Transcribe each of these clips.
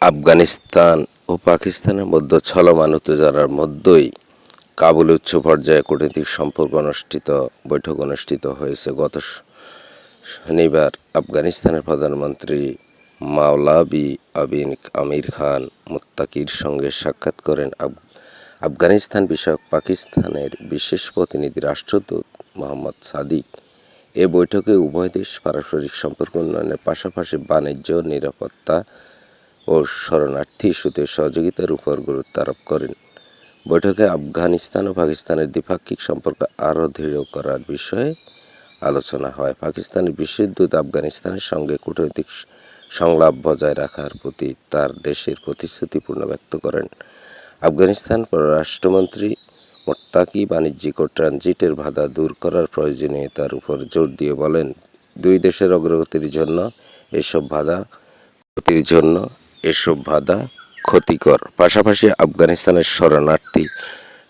আফগানিস্তান ও পাকিস্তানের মধ্যে চলমান উত্তেজনার মধ্যেই কাবুলে উচ্চ পর্যায়ে কূটনৈতিক বৈঠক অনুষ্ঠিত হয়েছে। গত শনিবার আফগানিস্তানের প্রধানমন্ত্রী মাওলাভি আমির খান মুত্তাকির সঙ্গে সাক্ষাৎ করেন আফগানিস্তান বিষয়ক পাকিস্তানের বিশেষ প্রতিনিধি রাষ্ট্রদূত মোহাম্মদ সাদিক। এ বৈঠকে উভয় দেশ পারস্পরিক সম্পর্ক উন্নয়নের পাশাপাশি বাণিজ্য, নিরাপত্তা ও শরণার্থী ইস্যুতে সহযোগিতার উপর গুরুত্ব আরোপ করেন। বৈঠকে আফগানিস্তান ও পাকিস্তানের দ্বিপাক্ষিক সম্পর্ক আরও দৃঢ় করার বিষয়ে আলোচনা হয়। পাকিস্তানের বিশেষ দূত আফগানিস্তানের সঙ্গে কূটনৈতিক সংলাপ বজায় রাখার প্রতি তার দেশের প্রতিশ্রুতি ব্যক্ত করেন। আফগানিস্তান পররাষ্ট্রমন্ত্রী মুত্তাকি বাণিজ্যিক ও ট্রানজিটের বাধা দূর করার প্রয়োজনীয়তার উপর জোর দিয়ে বলেন, দুই দেশের অগ্রগতির জন্য এসব বাধা ক্ষতিকর। পাশাপাশি আফগানিস্তানের শরণার্থী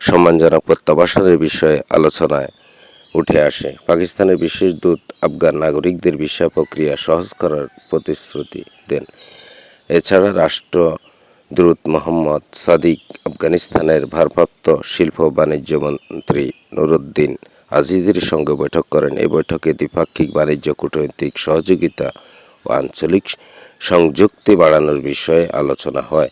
সম্মানজনক প্রত্যাবাসনের বিষয়ে আলোচনায় উঠে আসে। পাকিস্তানের বিশেষ দূত আফগান নাগরিকদের ভিসা প্রক্রিয়া সহজ করার প্রতিশ্রুতি দেন। এছাড়া রাষ্ট্রদূত মোহাম্মদ সাদিক আফগানিস্তানের ভারপ্রাপ্ত শিল্প ও বাণিজ্য মন্ত্রী নুরুদ্দিন আজিজের সঙ্গে বৈঠক করেন। এই বৈঠকে দ্বিপাক্ষিক বাণিজ্য, কূটনৈতিক সহযোগিতা ও আঞ্চলিক সংযুক্তি বাড়ানোর বিষয়ে আলোচনা হয়।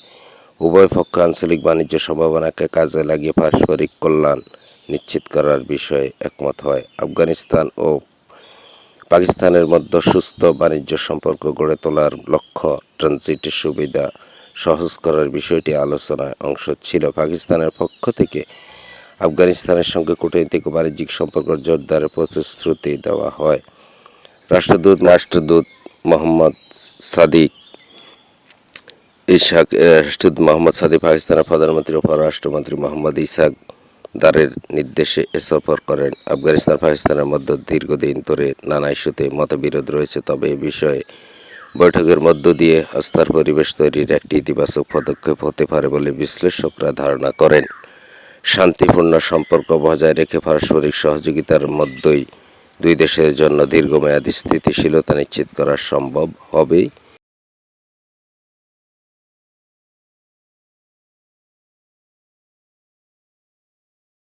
উভয় পক্ষ আঞ্চলিক বাণিজ্য সম্ভাবনাকে কাজে লাগিয়ে পারস্পরিক কল্যাণ নিশ্চিত করার বিষয়ে একমত হয়। আফগানিস্তান ও পাকিস্তানের মধ্যে সুস্থ বাণিজ্য সম্পর্ক গড়ে তোলার লক্ষ্য ট্রানজিটের সুবিধা সহজ করার বিষয়টি আলোচনায় অংশ ছিল। পাকিস্তানের পক্ষ থেকে আফগানিস্তানের সঙ্গে কূটনৈতিক ও বাণিজ্যিক সম্পর্ক জোরদারের প্রতিশ্রুতি দেওয়া হয়। রাষ্ট্রদূত মোহাম্মদ সাদিক পাকিস্তানের প্রধানমন্ত্রী ও পররাষ্ট্রমন্ত্রী মোহাম্মদ ইসহাক দারের নির্দেশে এ সফর করেন। আফগানিস্তান পাকিস্তানের মধ্যে দীর্ঘদিন ধরে নানা ইস্যুতে মতবিরোধ রয়েছে, তবে এ বিষয়ে বৈঠকের মধ্য দিয়ে আস্থার পরিবেশ তৈরির একটি ইতিবাচক পদক্ষেপ হতে পারে বলে বিশ্লেষকরা ধারণা করেন। শান্তিপূর্ণ সম্পর্ক বজায় রেখে পারস্পরিক সহযোগিতার মধ্যেই দুই দেশের জন্য দীর্ঘমেয়াদী স্থিতিশীলতা নিশ্চিত করা সম্ভব হবে।